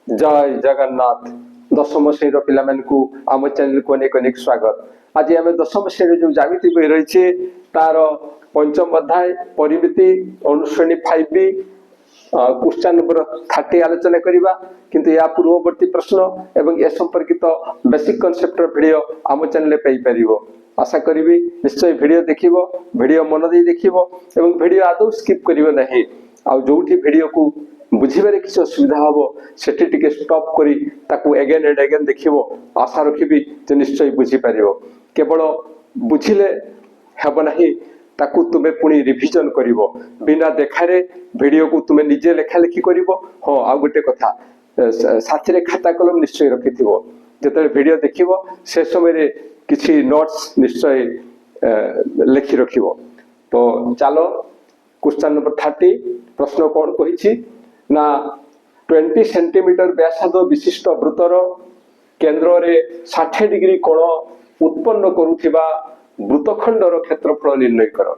जय जगन्नाथ दशम श्रेणी पिला आम चैनल को अनेक अनेक स्वागत। आज आम दशम श्रेणी जो जामिति बही रही तार पंचम अध्याय परिमिति अनुश्रेणी 5B क्वेश्चन नंबर 30 आलोचना करवा किंतु या पूर्ववर्ती प्रश्न एवं ए संपर्कित बेसिक कॉन्सेप्ट वीडियो आम चैनल पाई परिबो। आशा करी निश्चय वीडियो देखिबो, वीडियो मन दे देखिबो एवं वीडियो आदौ स्किप करिवो नहीं। आ जोठी वीडियो को बुझिबारे किसी असुविधा हम सेठी टिके स्टॉप करी ताकू एगेन एंड एगेन देखिबो। आशा रखिबी जे निश्चय बुझी पारिबो। केवल बुझिले हेब नाही, ताकू तुमे पुणी रिविजन करिवो। बिना देखारे वीडियो को तुमे निजे लेखा लेखी करिवो। हां आ गोटे कथा, साथी रे खाता कलम निश्चय रखिथिबो। जेतले वीडियो देखिबो से समय रे किछि नोट्स निश्चय लेखि रखिबो। तो चलो क्वेश्चन नंबर 30 प्रश्न कौन कहिछि ना 20 सेंटीमीटर व्यासार्ध विशिष्ट वृत्तर केंद्र रे 60 डिग्री कोण उत्पन्न करुथिबा वृत्तखंडर क्षेत्रफल निर्णय कर।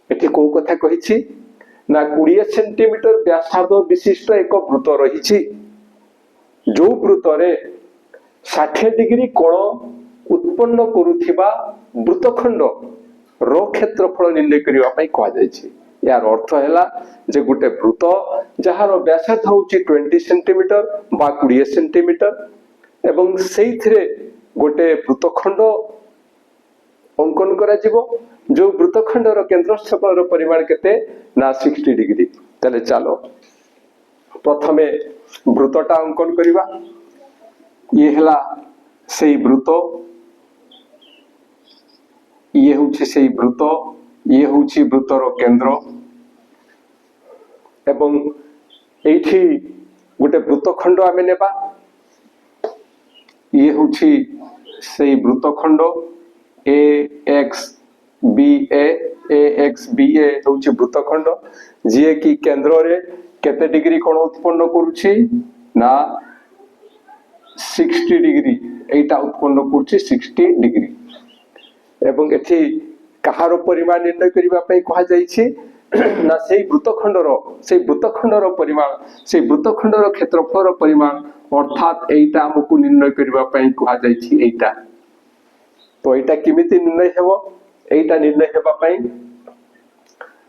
एठी को कथा कहिछि ना 20 सेंटीमीटर व्यासार्ध विशिष्ट एक वृत्त रहिछि, जो वृत्त रे 60 डिग्री कोण उत्पन्न करुथिबा वृत्तखंड रो क्षेत्रफल निर्णय करबा पई कहा जायछि। यार अर्थ हैला जे गुटे वृत्त जहार व्यासार्ध होछि 20 सेंटीमीटर बा 20 सेंटीमीटर एवं सेइथिरे गोटे वृत्तखंड अंकन करा जिवो, जो वृत्तखंडर केंद्रस्थल परिमाण केते ना 60 डिग्री। तले चलो प्रथमे वृत्तटा अंकन करिवा। ये हला सेई वृत्त, ये होछि सेई वृत्त, ये होछि वृत्तर केंद्र एवं एठी गोटे वृत्तखंड आमे नेबा। ये होछि सेई वृत्तखंड AXBA होछि वृत्तखंड जे कि केंद्र रे केते डिग्री कोण उत्पन्न करूछि ना 60 डिग्री। एटा उत्पन्न करूछि 60 डिग्री एवं एठी कहार परिमाण निर्णय करबा पई कहा जायछि ना सेई वृत्तखंडर परिमाण, सेई वृत्तखंडर क्षेत्रफल परिमाण, अर्थात एटा हमकु निर्णय करबा पई कहा जायछि एटा। तो एटा किमिति निर्णय हेबो? एटा निर्णय हेबा पई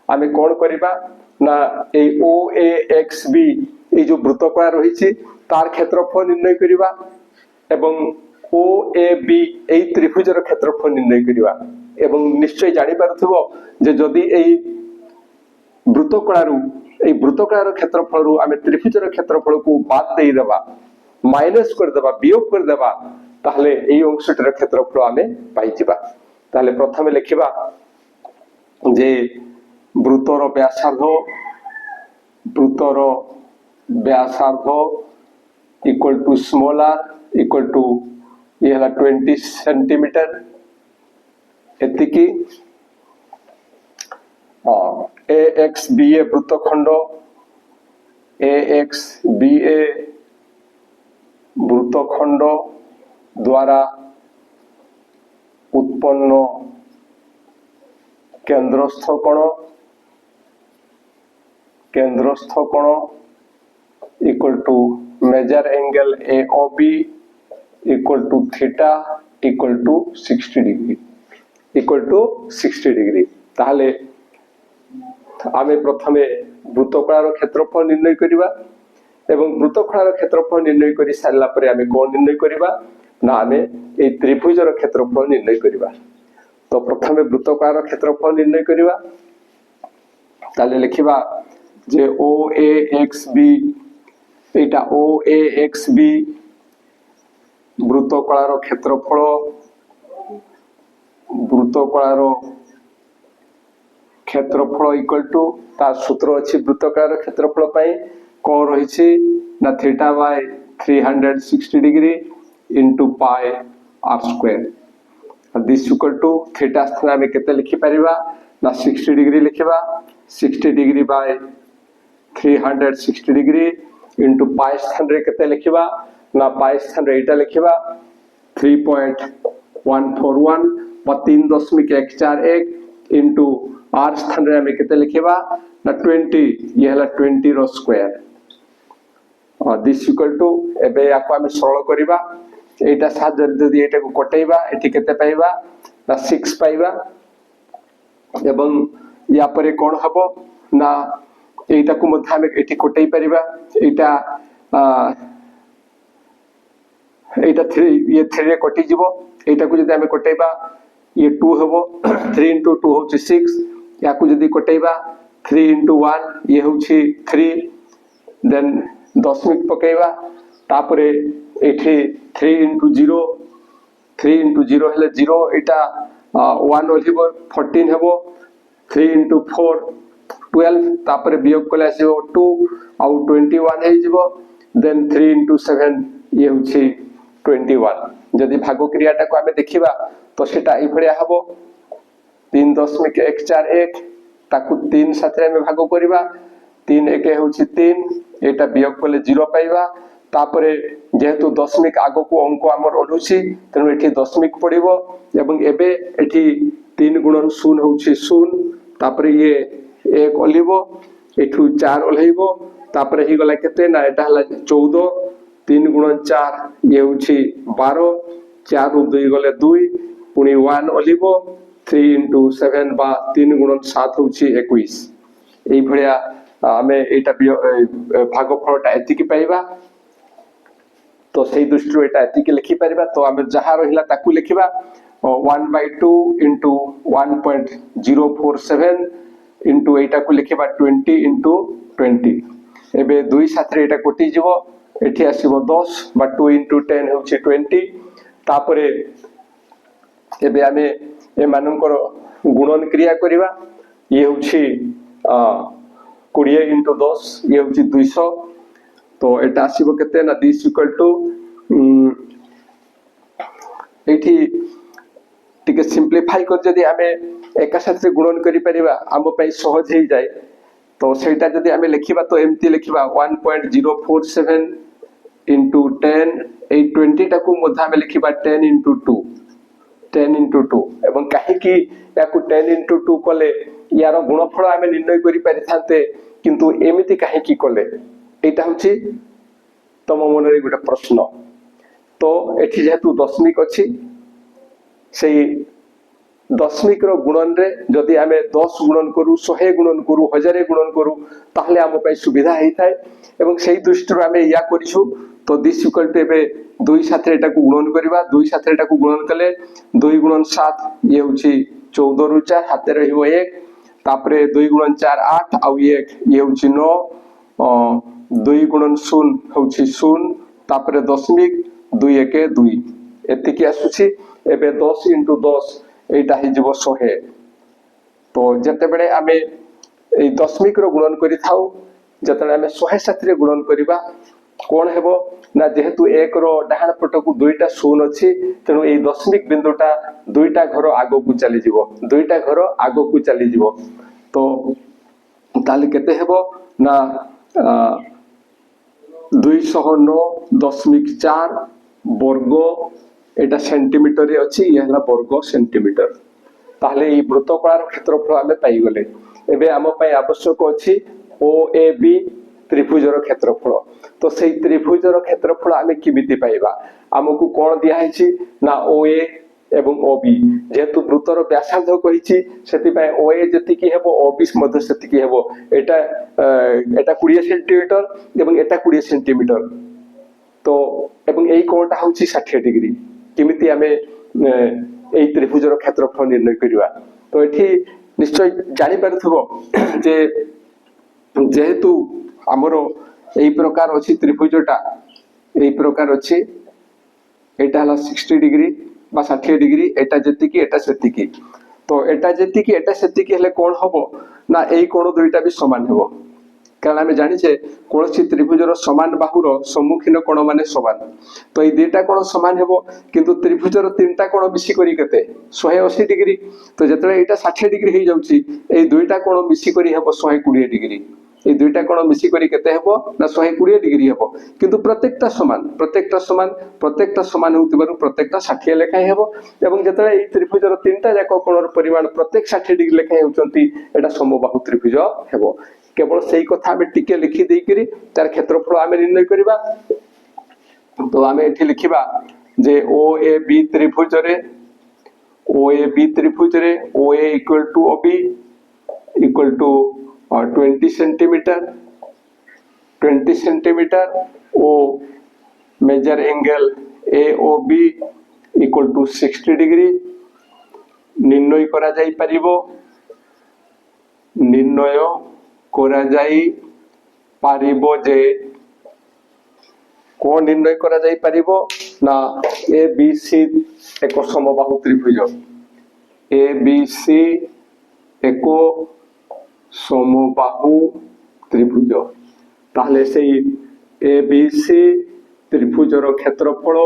आमे कोन करबा ना ए OAXB ए जो वृत्तकला रहिछि तार क्षेत्रफल निर्णय करबा एवं OAB ए त्रिभुजर क्षेत्रफल निर्णय करबा। एवं निश्चय जानि पारथबो जे जदि एई वृत्तकलार क्षेत्रफल रु आमे त्रिभुजर क्षेत्रफल को बाद देई देबा, माइनस कर देबा, वियोग कर देबा, ताहले एई अंशटर क्षेत्रफल आमे पाई जिबा। ताहले प्रथमे लिखिबा जे वृत्तर व्यासार्ध equal to small r equal to ये हला 20 सेंटीमीटर एतिकी। AXBA वृत्तखंड, AXBA वृत्तखंड द्वारा उत्पन्न केंद्रस्थ कोण equal to major angle AOB equal to theta equal to 60 degree. ताहले आमे प्रथमे वृत्तकलार क्षेत्रफल निर्णय करिबा एवं वृत्तकलार क्षेत्रफल निर्णय करि सारला परे आमे कोन निर्णय करिबा ना आमे ए त्रिभुजर क्षेत्रफल निर्णय करिबा। तो प्रथमे वृत्तकलार क्षेत्रफल निर्णय करिबा। ताले लिखिबा जे OAXB एटा OAXB वृत्तकलार क्षेत्रफल इक्वल टू ता सूत्र अछि वृत्तकलार क्षेत्रफल पई कोन रहिछि ना theta by 360 degree into pi r square. This equal to theta स्थान में केते लिखि परिबा ना 60 डिग्री लिखिबा। 60 degree by 360 degree into pi स्थान रे केते लिखिबा ना पाई स्थान रे एटा लिखिबा 3.141 बा 3.141 इनटू r स्थान रे हमें केते लिखिबा ना 20, ये हला 20 रो स्क्वायर दिस इक्वल टू एबे याको आमे सरल करिबा एटा 7 जदी एटा को कटैबा एठी केते पाइबा ना 6 पाइबा एवं या परे कोन हबो ना एटा को मध्ये आमे एठी कटै परिबा एटा एटा 3 ये 3 रे कटि जिवो एटा को जदी आमे कटैबा ये 2 हबो 3 into 2 होची 6 या को जदी कटैबा 3 into 1 ये होची 3 देन दशमिक पकेबा तापरे एठी 3 into 0 हेले 0 एटा 1 ओलिबो 14 हेबो 3 into 4 12 तापरे वियोग कले आसीबो 2 आउ 21 हे जिवो देन 3 into 7 ये होची 21 जदि भाग क्रियाटा को आमे देखिबा तो सेटा ए भलिया हबो 3.141 ताकू 3 साथरे में भाग करिबा 3 1 होची 3 एटा वियोग कले 0 पाइबा तापरे जेहेतु दशमिक आगो को अंक हमर ओलुची तनु एठी दशमिक पडिबो एवं एबे एठी 3 गुणन 0 होची 0 तापरे ये 1 ओलिबो एठु 4 ओलैबो तापरे ही गला केते ना एटा हला 14 3 गुणन 4 ये होची 12 4 रु 2 गले 2 पुनी 1 ओलिबो 3 into 7 बा 3 गुणन 7 होची 21 एई भलिया आमे एटा भागफलटा एतिकी पाइबा तो सही दृष्टि एटा एतिकी लिखि परिबा तो आमे जहा रहिला ताकू लिखिबा 1/2 into 1.047 into एटा को लिखिबा 20 into 20 एबे दुई साथरे एटा कोटि जिवो एठी आसीबो 10 बा 2 into 10 होची 20 तापरे एबे आमे ए मानकर गुणन क्रिया करिबा ये होची 20 into 10 ये होची 200 तो एटा आसीबो केते ना दिस इक्वल टू एठी टिके सिंपलीफाई कर जदी आमे एका साथे गुणन करि परिबा आम पई सहज हे जाय तो सेटा जदी आमे लिखिबा तो एमती लिखिबा 1.047 into 10 ए 20 टाकू मध्ये आमे लिखिबा 10 into 2 एवं काहे कि याकू 10 into 2 कले यार गुणफल आमे निर्णय करि पारि थांते किंतु एमिति काहे कि कले एटा होची तम मनरे गोटे प्रश्न तो एठी जेहेतु दशमिक अछि सेही दशमिक रो गुणन रे जदि आमे 10 गुणन करू 100 गुणन करू 1000 गुणन करू ताहले आम पई सुविधा हेई थाए एवं सेही दृष्टि आमे या करिसु तो दिस इक्वल टू एबे 2 साथे एटा को गुणन करबा 2 साथे एटा को गुणन कले 2 गुणन 7 ये होची 14 रु 4 हाते रहिबो 1 तापरे 2 गुणन 4 8 आउ 1 ये होची 9 2 गुणन 0 होची 0 तापरे दशमिक 2 1 2 एतिकी आसुची एबे 10 into 10 एटा हि जीवो 100 तो जते बेले आमे ए दशमिक रो गुणन करि थाउ जतले आमे 100 साथे गुणन करिबा कोन हेबो ना जेहेतु 1 रो डाहाण पट को 2टा 0 अछि तेनु ए दशमिक बिंदुटा 2टा घर आगो को चली जीवो 2टा घर आगो को चली जीवो तो ताले केते हेबो ना 209.4 वर्ग एटा सेंटीमीटर रे अछि ये हला वर्ग सेंटीमीटर ताले ई वृत्तकलार क्षेत्रफल आमे पाई गले एबे आम पई आवश्यक अछि OAB त्रिभुजर क्षेत्रफल तो सेही त्रिभुजर क्षेत्रफल आमे किमिति पाइबा हमकु कोन दिया हिची ना OA एवं OB जेतु वृत्तर व्यासार्ध कहिची सेति पय OA जति की हेबो OB मध्ये सेति की हेबो एटा 20 सेंटीमीटर एवं एटा 20 सेंटीमीटर तो एवं एई कोणटा होची 60 डिग्री किमिति आमे एई त्रिभुजर क्षेत्रफल निर्णय करिवा तो एठी निश्चय जानि परथबो जे जेहेतु हमरो एई प्रकार अछि त्रिभुजटा एई प्रकार अछि एटा हला 60 डिग्री बा 60 डिग्री एटा जतिकी एटा सेतिकी तो एटा जतिकी एटा सेतिकी हेले कोन हबो ना एई कोण दुईटा भी समान हेबो कारण आमे जानि छे कोनसी त्रिभुजर समान बाहुर सम्मुखीन कोण माने समान तो एई दुईटा कोण समान हेबो किंतु त्रिभुजर तीनटा कोण मिसी करी केते 180 डिग्री तो जतले एटा 60 डिग्री हे जाउची एई दुईटा कोण मिसी करी हेबो 120 डिग्री ए दुईटा कोण मिसी करी केते हेबो ना 120 डिग्री हेबो किंतु प्रत्येकटा समान होतिबारु प्रत्येकटा 60 लेखा हेबो एवं जतले ए त्रिभुजर तीनटा जाक कोणर परिमाण प्रत्येक 60 डिग्री लेखा हेउचंती एटा समबाहु त्रिभुज हेबो केवल सेही कथा आमे टिके लिखि देई करी तार क्षेत्रफल आमे निर्णय करिबा। तो आमे एठी लिखिबा जे OAB त्रिभुज रे OA equal to OB equal to 20 centimetre ओ measure angle AOB equal to 60 degree निर्णय करा जाई पारिबो जे कौन निर्णय करा जाई पारिबो ना ABC एक समबाहु त्रिभुज ABC एक समबाहु त्रिभुज ताहले सेही ABC त्रिभुजर क्षेत्रफल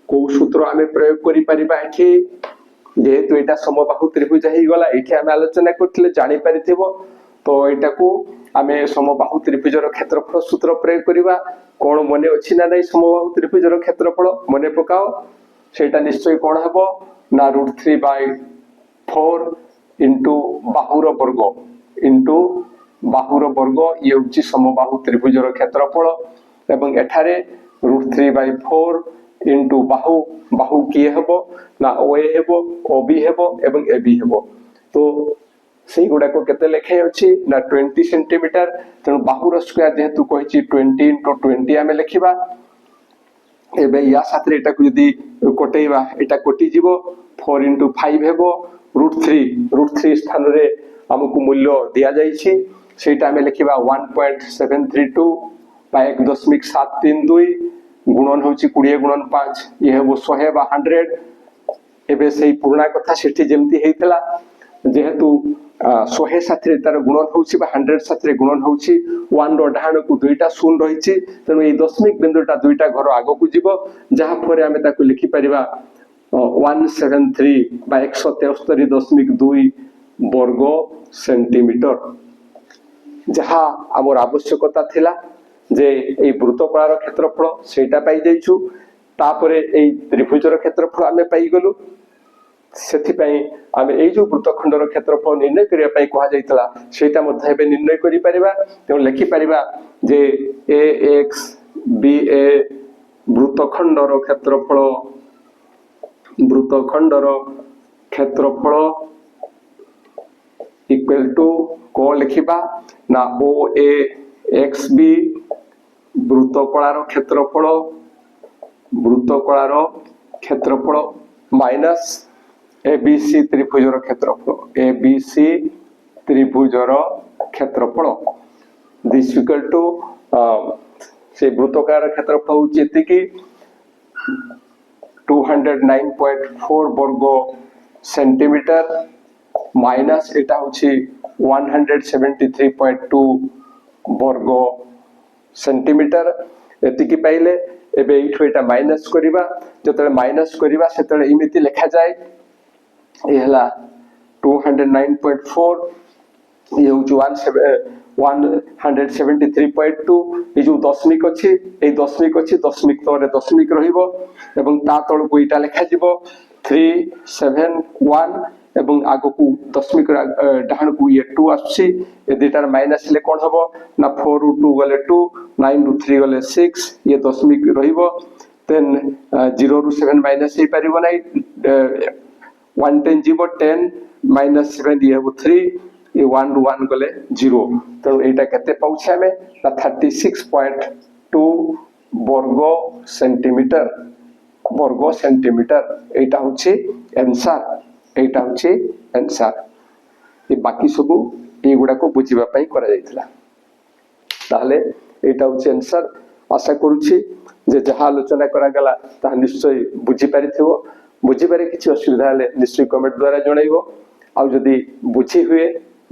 को सूत्र आमे प्रयोग करि परिबा एठी जेहेतु एटा समबाहु त्रिभुज हे गला एठी आमे आलोचना करथिले जानि परिथिबो। तो एटा को आमे समबाहु त्रिभुजर क्षेत्रफल सूत्र प्रयोग करिबा कोन मने अछि ना नै समबाहु त्रिभुजर क्षेत्रफल मने पकाओ सेटा निश्चय कोन हबो ना √3/4 इनटू बाहुर वर्ग ये होछि समबाहु त्रिभुजर क्षेत्रफल एवं एठारे √3/4 इनटू बाहु किए हेबो ना OA हेबो OB हेबो एवं AB हेबो। तो सेही गुडा को केते लेखे अछि ना 20 सेंटीमीटर तनो बाहुर स्क्वायर जेहेतु कहिछि 20 * 20 आमे लेखिबा एबे या साथरे एटा को यदि कोटेइबा एटा कोटि जिवो 4 * 5 हेबो √3 स्थान रे हमकु मूल्य दिया जाइछि सेटा आमे लेखिबा 1.732 by 1.732 गुणन होछि 20 * 5 ये हेबो 100 बा 100 एबे सेही पुराना कथा सेठी जेमति हेइतला जेहेतु 100 साथरे तार गुणन होछि बा 100 साथरे गुणन होछि 1 रो डाहाण को दुईटा शून्य रहिछि तनो ए दशमिक बिंदुटा दुईटा घर आगो को जिवो जहा फरे आमे ताकु लिखि परिबा 173 by 173.2 वर्ग सेंटीमीटर जहा हमर आवश्यकता थिला जे ए वृत्तकलार क्षेत्रफल सेटा पाई जाइछु तापरे ए त्रिभुजर क्षेत्रफल आमे पाई गलु सेथि पई आमे ए जो वृत्तखंडर क्षेत्रफल निर्णय करिया पई कहा जाइतला सेटा मध्ये हेबे निर्णय करि परिबा त लिखि परिबा जे AXBA वृत्तखंडर क्षेत्रफल इक्वल टू को लिखिबा ना OAXB वृत्तकलार क्षेत्रफल माइनस ABC त्रिभुजर क्षेत्रफल दिस इक्वल टू से वृत्तकार क्षेत्रफल होछि कि 209.4 वर्ग सेंटीमीटर माइनस एटा होछि 173.2 वर्ग सेंटीमीटर एतिकी पाइले एबे इठो एटा माइनस करिबा जतले माइनस करिबा सेतले इमिति लिखा जाय ए हला 209.4 ये होछु 173.2 ए जो दशमिक अछि ए दशमिक अछि दशमिक तरे दशमिक रहिबो एवं ता तळ को इटा लिखा जिवो 371 एवं आगो को दशमिक डाहण को ये 2 आछि ए देटार माइनस ले कोन हबो ना 4 * 2 गले 2 9 * 3 गले 6 ये दशमिक रहिबो देन 0 * 7 माइनस हे परिबो नै 110 जीवो 10 - 7 ये हबो 3 ये 1 * 1 गले 0 तो एटा केते पाउछ हमें 36.2 वर्ग सेंटीमीटर एटा होछि आंसर ये बाकी सब ए गुडा को बुझिबा पई करा जायतिला ताले एटा होछि आंसर आशा करूछि जे जहा आलोचना करा गला ता निश्चय बुझि परिथिबो बुझि पारे किछि असुविधा हले निश्चय कमेंट द्वारा जणाइबो आ जदी बुझि हुए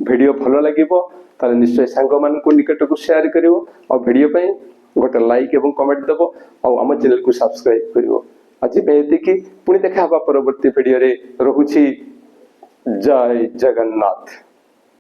वीडियो भलो लागिबो ताले निश्चय सांग मान को निकट को शेयर करिवो आ वीडियो पई गोटे लाइक एवं कमेंट देबो आ हम चैनल को सब्सक्राइब करिवो आज बेहती की पुणी देखा परवर्ती वीडियो रे रहुछि जय जगन्नाथ।